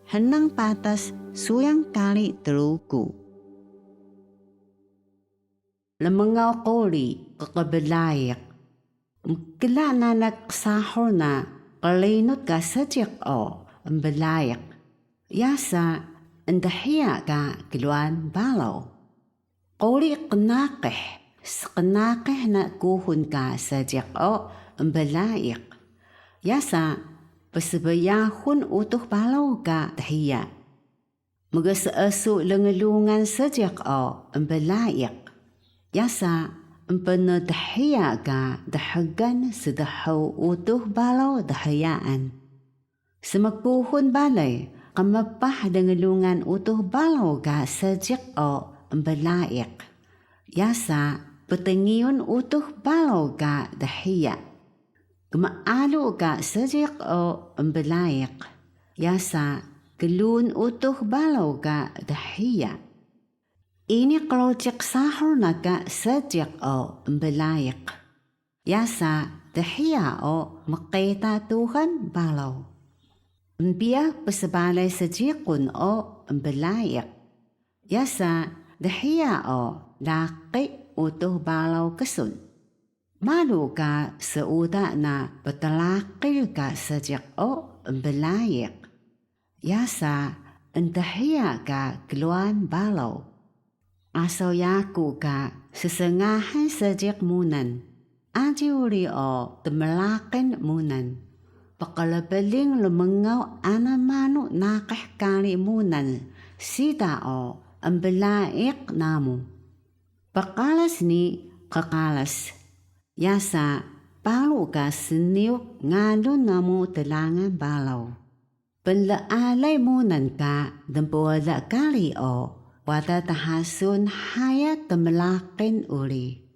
henang patas suyang kali telugu. Lemengau koli kekebelayak. Mkila nanak sahur na kalinut ka sajik o mbelayak. Yasa endahia ka kiluan balaw. Koli kenakeh. Sekenakeh na kuhun ka sajik o mbelayak. Yasa persebayahun utuh balaw ka dahia. Magaseasu lengelungan sajik o mbelayak. Yasa empenedahia ka dahagan sedahaw utuh balaw dahayaan. Semakuhun balay kamapah dengelungan utuh balaw ka sajik o mbelayak. Yasa petengiyun utuh balaw ka dahia. Kemaalu ka sajik o mbelayak. Yasa kelun utuh balaw ka dahia. Ini kalau cek sahur naga sajik o mbelayak. Yasa dahia o makita Tuhan balaw. Mbiya pesebalay sajikun o mbelayak. Yasa dahia o laki utuh balaw kesun. Malu ka seuda na betalakil ka sajik o mbelayak. Yasa endahia ka keluan balaw. Aso yaku ka sesengahan sajik munan. Ajiuli o temelakin munan. Pakalabaling lumengau anamanu nakah kali munan. Sida o ambelaik namu. Pakalas ni kakalas. Yasa palu ka seniuk ngalun namu telangan balaw. Penlaalay munan ka dempawala kali o. Wada tahasun hayat temelakin uli.